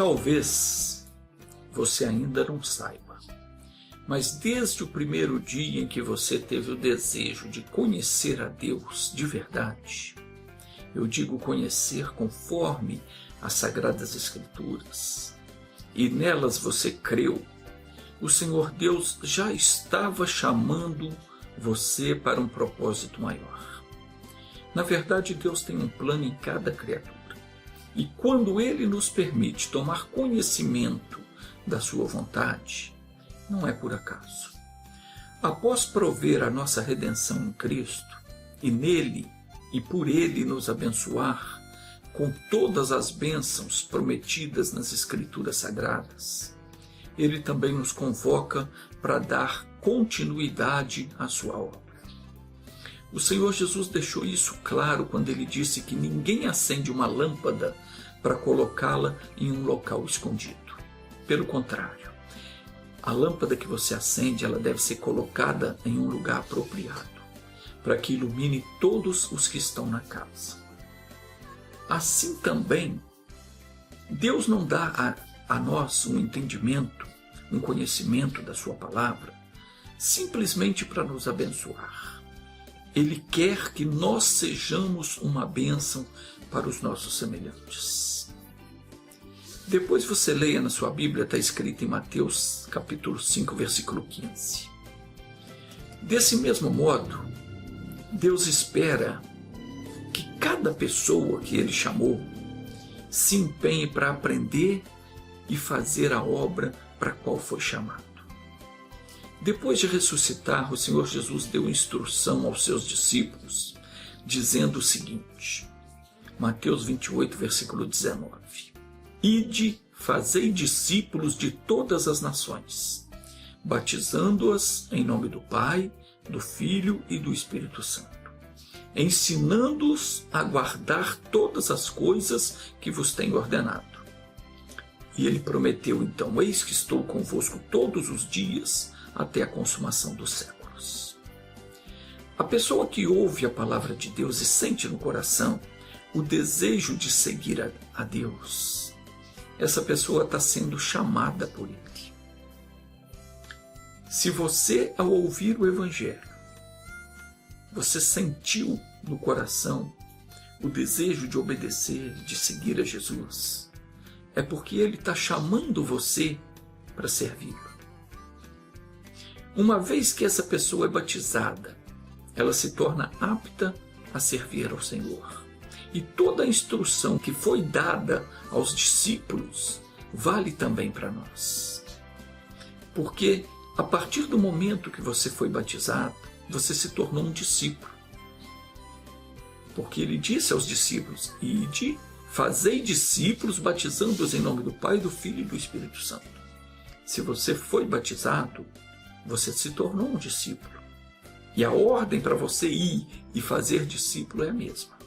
Talvez você ainda não saiba, mas desde o primeiro dia em que você teve o desejo de conhecer a Deus de verdade, eu digo conhecer conforme as Sagradas Escrituras, e nelas você creu, o Senhor Deus já estava chamando você para um propósito maior. Na verdade, Deus tem um plano em cada criatura. E quando Ele nos permite tomar conhecimento da sua vontade, não é por acaso. Após prover a nossa redenção em Cristo, e nele e por Ele nos abençoar com todas as bênçãos prometidas nas Escrituras Sagradas, Ele também nos convoca para dar continuidade à sua obra. O Senhor Jesus deixou isso claro quando Ele disse que ninguém acende uma lâmpada para colocá-la em um local escondido. Pelo contrário, a lâmpada que você acende, ela deve ser colocada em um lugar apropriado, para que ilumine todos os que estão na casa. Assim também, Deus não dá a nós um entendimento, um conhecimento da sua palavra, simplesmente para nos abençoar. Ele quer que nós sejamos uma bênção para os nossos semelhantes. Depois você leia na sua Bíblia, está escrito em Mateus capítulo 5, versículo 15. Desse mesmo modo, Deus espera que cada pessoa que Ele chamou se empenhe para aprender e fazer a obra para a qual foi chamado. Depois de ressuscitar, o Senhor Jesus deu instrução aos seus discípulos, dizendo o seguinte, Mateus 28, versículo 19. Ide, fazei discípulos de todas as nações, batizando-as em nome do Pai, do Filho e do Espírito Santo, ensinando-os a guardar todas as coisas que vos tenho ordenado. E ele prometeu então, eis que estou convosco todos os dias, até a consumação dos séculos. A pessoa que ouve a palavra de Deus e sente no coração o desejo de seguir a Deus, essa pessoa está sendo chamada por Ele. Se você, ao ouvir o Evangelho, você sentiu no coração o desejo de obedecer, de seguir a Jesus, é porque Ele está chamando você para servi-lo. Uma vez que essa pessoa é batizada, ela se torna apta a servir ao Senhor. E toda a instrução que foi dada aos discípulos vale também para nós. Porque a partir do momento que você foi batizado, você se tornou um discípulo. Porque Ele disse aos discípulos, ide, fazei discípulos, batizando-os em nome do Pai, do Filho e do Espírito Santo. Se você foi batizado, você se tornou um discípulo. E a ordem para você ir e fazer discípulo é a mesma.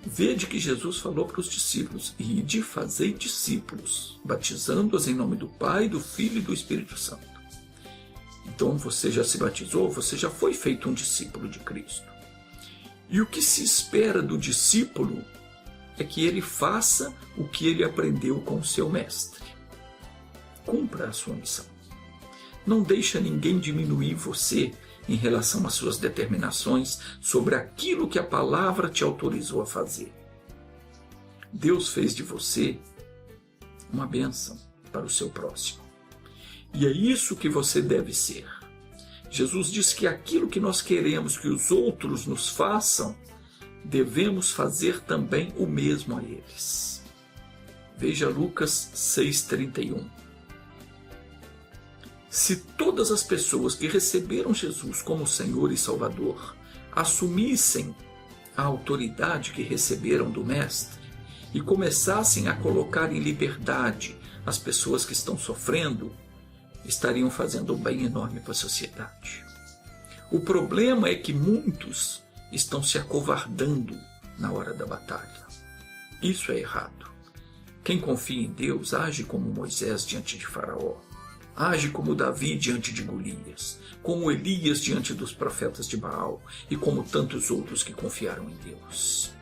Vede que Jesus falou para os discípulos, ide, fazei discípulos, batizando-os em nome do Pai, do Filho e do Espírito Santo. Então você já se batizou, você já foi feito um discípulo de Cristo. E o que se espera do discípulo é que ele faça o que ele aprendeu com o seu mestre. Cumpra a sua missão. Não deixa ninguém diminuir você em relação às suas determinações sobre aquilo que a palavra te autorizou a fazer. Deus fez de você uma bênção para o seu próximo. E é isso que você deve ser. Jesus diz que aquilo que nós queremos que os outros nos façam, devemos fazer também o mesmo a eles. Veja Lucas 6,31. Se todas as pessoas que receberam Jesus como Senhor e Salvador assumissem a autoridade que receberam do Mestre e começassem a colocar em liberdade as pessoas que estão sofrendo, estariam fazendo um bem enorme para a sociedade. O problema é que muitos estão se acovardando na hora da batalha. Isso é errado. Quem confia em Deus age como Moisés diante de Faraó. Age como Davi diante de Golias, como Elias diante dos profetas de Baal e como tantos outros que confiaram em Deus.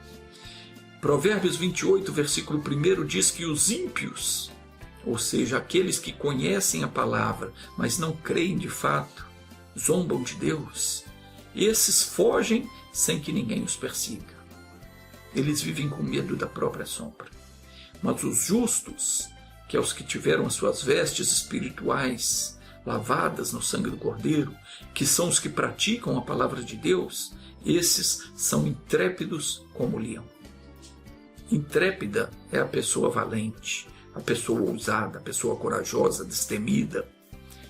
Provérbios 28, versículo 1 diz que os ímpios, ou seja, aqueles que conhecem a palavra, mas não creem de fato, zombam de Deus. Esses fogem sem que ninguém os persiga. Eles vivem com medo da própria sombra. Mas os justos, que é os que tiveram as suas vestes espirituais lavadas no sangue do Cordeiro, que são os que praticam a palavra de Deus, esses são intrépidos como o leão. Intrépida é a pessoa valente, a pessoa ousada, a pessoa corajosa, destemida.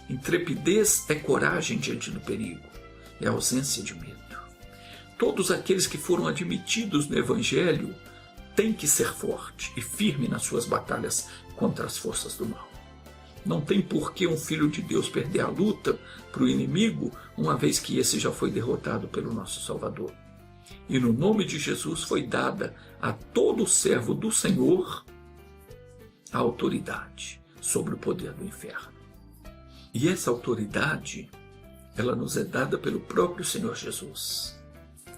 Intrepidez é coragem diante do perigo, é ausência de medo. Todos aqueles que foram admitidos no Evangelho têm que ser forte e firme nas suas batalhas contra as forças do mal. Não tem por que um filho de Deus perder a luta para o inimigo, uma vez que esse já foi derrotado pelo nosso Salvador. E no nome de Jesus foi dada a todo servo do Senhor a autoridade sobre o poder do inferno. E essa autoridade, ela nos é dada pelo próprio Senhor Jesus.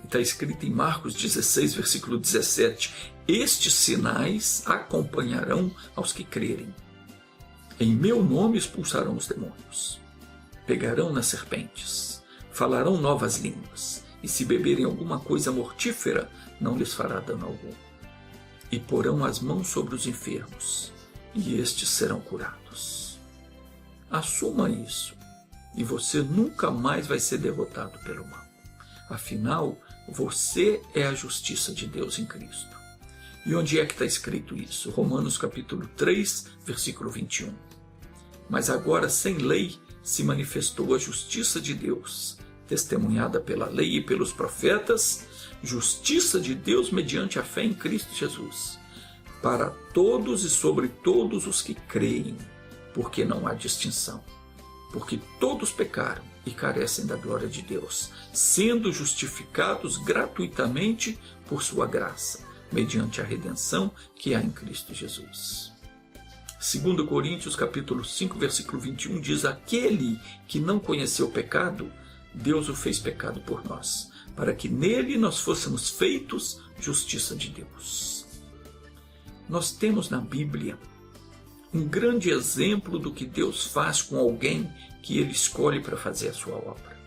Está escrito em Marcos 16, versículo 17, estes sinais acompanharão aos que crerem. Em meu nome expulsarão os demônios, pegarão nas serpentes, falarão novas línguas, e se beberem alguma coisa mortífera, não lhes fará dano algum. E porão as mãos sobre os enfermos, e estes serão curados. Assuma isso, e você nunca mais vai ser derrotado pelo mal. Afinal, você é a justiça de Deus em Cristo. E onde é que está escrito isso? Romanos capítulo 3, versículo 21. Mas agora, sem lei, se manifestou a justiça de Deus, testemunhada pela lei e pelos profetas, justiça de Deus mediante a fé em Cristo Jesus, para todos e sobre todos os que creem, porque não há distinção. Porque todos pecaram e carecem da glória de Deus, sendo justificados gratuitamente por sua graça, mediante a redenção que há em Cristo Jesus. 2 Coríntios capítulo 5, versículo 21 diz, aquele que não conheceu o pecado, Deus o fez pecado por nós, para que nele nós fôssemos feitos justiça de Deus. Nós temos na Bíblia um grande exemplo do que Deus faz com alguém que ele escolhe para fazer a sua obra.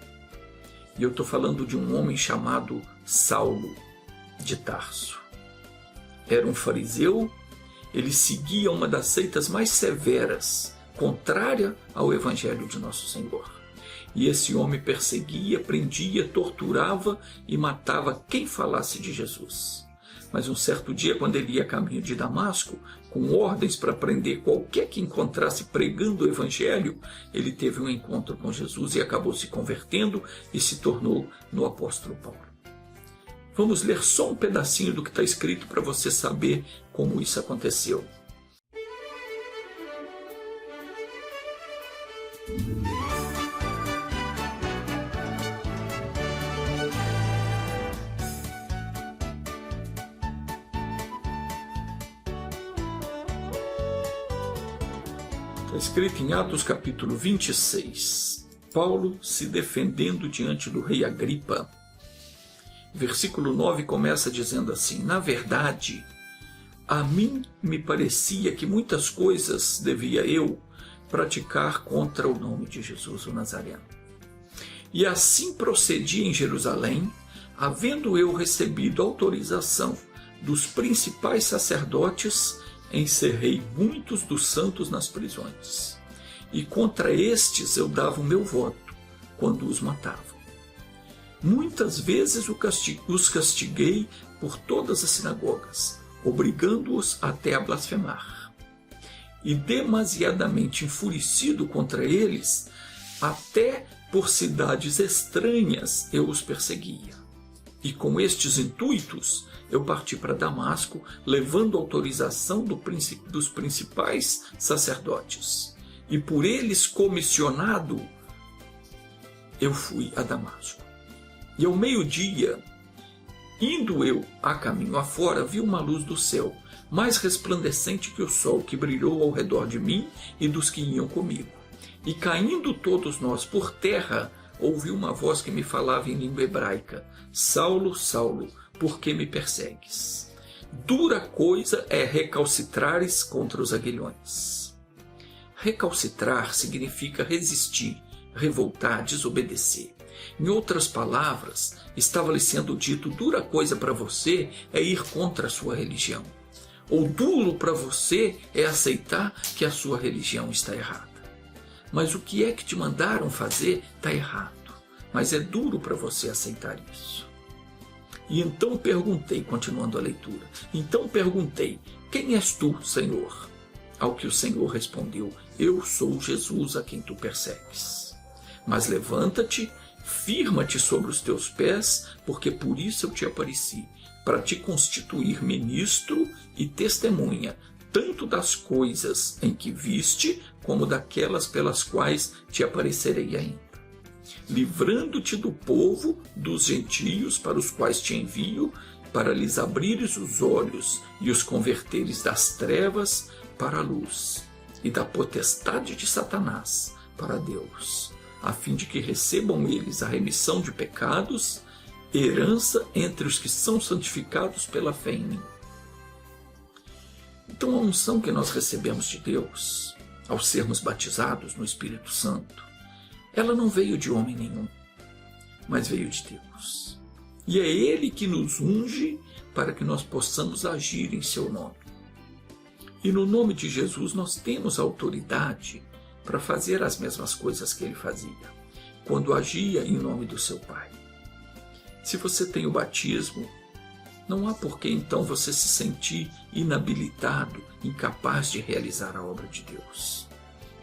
E eu estou falando de um homem chamado Saulo de Tarso. Era um fariseu, ele seguia uma das seitas mais severas, contrária ao Evangelho de Nosso Senhor. E esse homem perseguia, prendia, torturava e matava quem falasse de Jesus. Mas um certo dia, quando ele ia a caminho de Damasco, com ordens para prender qualquer que encontrasse pregando o Evangelho, ele teve um encontro com Jesus e acabou se convertendo e se tornou no apóstolo Paulo. Vamos ler só um pedacinho do que está escrito para você saber como isso aconteceu. Está escrito em Atos capítulo 26, Paulo se defendendo diante do rei Agripa. Versículo 9 começa dizendo assim, na verdade, a mim me parecia que muitas coisas devia eu praticar contra o nome de Jesus o Nazareno. E assim procedi em Jerusalém, havendo eu recebido autorização dos principais sacerdotes, encerrei muitos dos santos nas prisões, e contra estes eu dava o meu voto, quando os matava. Muitas vezes os castiguei por todas as sinagogas, obrigando-os até a blasfemar. E demasiadamente enfurecido contra eles, até por cidades estranhas eu os perseguia. E com estes intuitos, eu parti para Damasco, levando autorização dos principais sacerdotes. E por eles comissionado, eu fui a Damasco. E ao meio-dia, indo eu a caminho afora, vi uma luz do céu, mais resplandecente que o sol, que brilhou ao redor de mim e dos que iam comigo. E caindo todos nós por terra, ouvi uma voz que me falava em língua hebraica, Saulo, Saulo, por que me persegues? Dura coisa é recalcitrares contra os aguilhões. Recalcitrar significa resistir, revoltar, desobedecer. Em outras palavras, estava lhe sendo dito: dura coisa para você é ir contra a sua religião. Ou duro para você é aceitar que a sua religião está errada. Mas o que é que te mandaram fazer está errado. Mas é duro para você aceitar isso. E então perguntei, continuando a leitura, então perguntei: quem és tu, Senhor? Ao que o Senhor respondeu: eu sou Jesus a quem tu persegues. Mas levanta-te, firma-te sobre os teus pés, porque por isso eu te apareci, para te constituir ministro e testemunha, tanto das coisas em que viste, como daquelas pelas quais te aparecerei ainda, livrando-te do povo, dos gentios para os quais te envio, para lhes abrires os olhos e os converteres das trevas para a luz, e da potestade de Satanás para Deus, a fim de que recebam eles a remissão de pecados, herança entre os que são santificados pela fé em mim. Então a unção que nós recebemos de Deus, ao sermos batizados no Espírito Santo, ela não veio de homem nenhum, mas veio de Deus. E é Ele que nos unge para que nós possamos agir em seu nome. E no nome de Jesus nós temos autoridade para fazer as mesmas coisas que Ele fazia, quando agia em nome do seu Pai. Se você tem o batismo, não há por que então você se sentir inabilitado, incapaz de realizar a obra de Deus.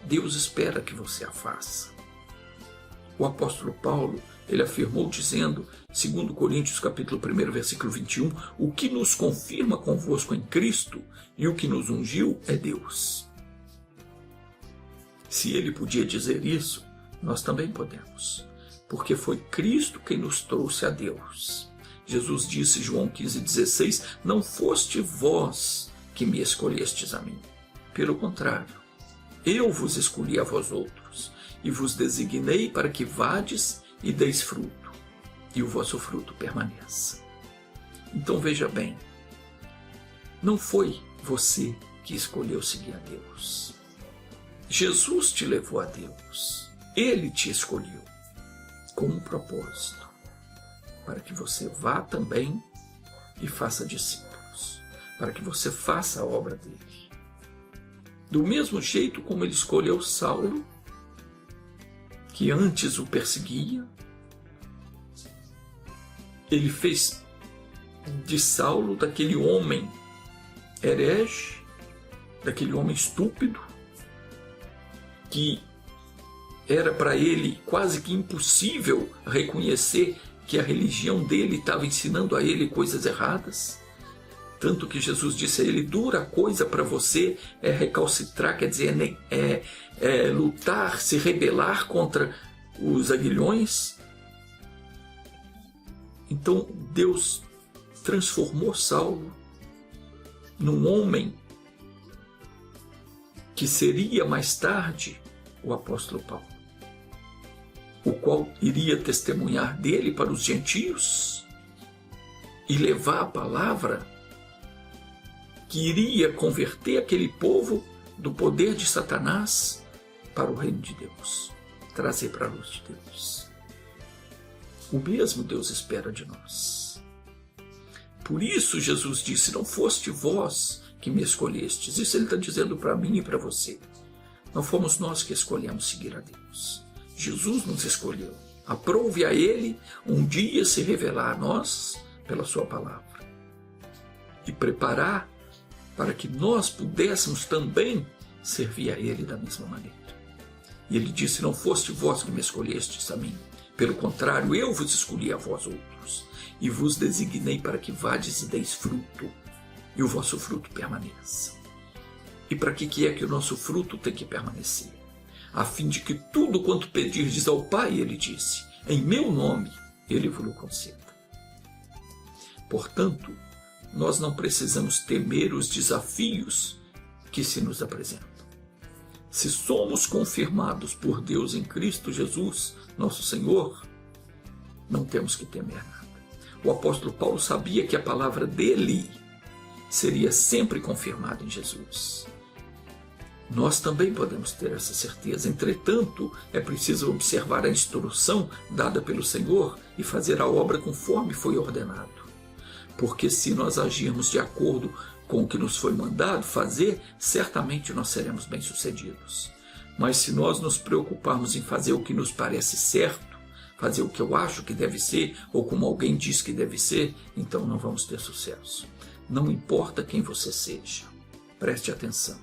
Deus espera que você a faça. O apóstolo Paulo, ele afirmou dizendo, 2 Coríntios capítulo 1, versículo 21, o que nos confirma convosco em Cristo e o que nos ungiu é Deus. Se ele podia dizer isso, nós também podemos, porque foi Cristo quem nos trouxe a Deus. Jesus disse, João 15,16, não foste vós que me escolhestes a mim. Pelo contrário, eu vos escolhi a vós outros, e vos designei para que vades e deis fruto, e o vosso fruto permaneça. Então veja bem, não foi você que escolheu seguir a Deus. Jesus te levou a Deus. Ele te escolheu com um propósito, para que você vá também e faça discípulos, para que você faça a obra dele. Do mesmo jeito como ele escolheu Saulo, que antes o perseguia, ele fez de Saulo daquele homem herege, daquele homem estúpido, que era para ele quase que impossível reconhecer que a religião dele estava ensinando a ele coisas erradas. Tanto que Jesus disse a ele, dura coisa para você é recalcitrar, quer dizer, lutar, se rebelar contra os aguilhões. Então Deus transformou Saulo num homem que seria mais tarde o apóstolo Paulo, o qual iria testemunhar dele para os gentios e levar a palavra que iria converter aquele povo do poder de Satanás para o reino de Deus, trazer para a luz de Deus. O mesmo Deus espera de nós. Por isso Jesus disse, não foste vós que me escolhestes. Isso ele está dizendo para mim e para você. Não fomos nós que escolhemos seguir a Deus. Jesus nos escolheu. Aprove a Ele um dia se revelar a nós pela sua palavra e preparar para que nós pudéssemos também servir a Ele da mesma maneira. E Ele disse, não foste vós que me escolhestes a mim. Pelo contrário, eu vos escolhi a vós outros e vos designei para que vades e deis fruto e o vosso fruto permaneça. E para que é que o nosso fruto tem que permanecer? A fim de que tudo quanto pedirdes ao Pai, ele disse, em meu nome, ele vos conceda. Portanto, nós não precisamos temer os desafios que se nos apresentam. Se somos confirmados por Deus em Cristo Jesus, nosso Senhor, não temos que temer nada. O apóstolo Paulo sabia que a palavra dele seria sempre confirmado em Jesus. Nós também podemos ter essa certeza. Entretanto, é preciso observar a instrução dada pelo Senhor e fazer a obra conforme foi ordenado. Porque se nós agirmos de acordo com o que nos foi mandado fazer, certamente nós seremos bem-sucedidos. Mas se nós nos preocuparmos em fazer o que nos parece certo, fazer o que eu acho que deve ser, ou como alguém diz que deve ser, então não vamos ter sucesso. Não importa quem você seja, preste atenção.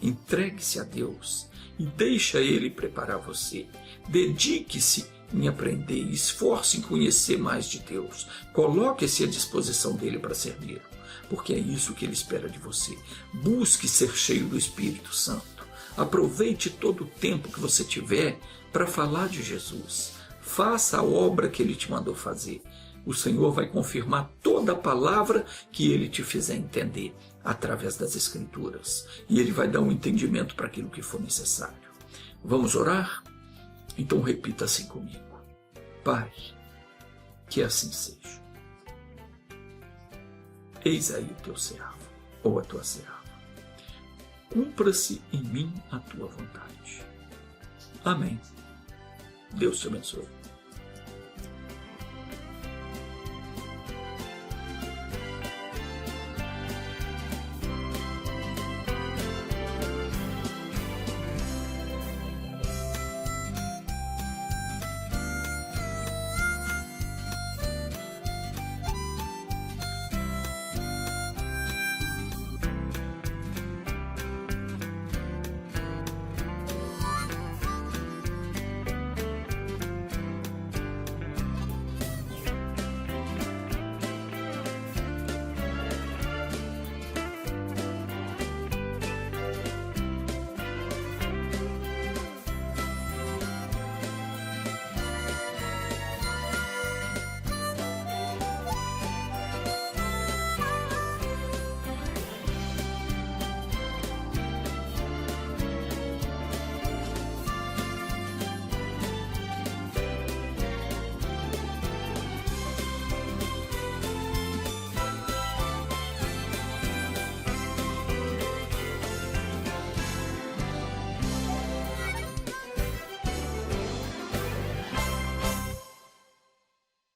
Entregue-se a Deus e deixa Ele preparar você. Dedique-se em aprender e esforce em conhecer mais de Deus. Coloque-se à disposição dele para servir, porque é isso que Ele espera de você. Busque ser cheio do Espírito Santo. Aproveite todo o tempo que você tiver para falar de Jesus. Faça a obra que Ele te mandou fazer. O Senhor vai confirmar toda a palavra que Ele te fizer entender através das Escrituras. E Ele vai dar um entendimento para aquilo que for necessário. Vamos orar? Então repita assim comigo. Pai, que assim seja. Eis aí o teu servo, ou a tua serva. Cumpra-se em mim a tua vontade. Amém. Deus te abençoe.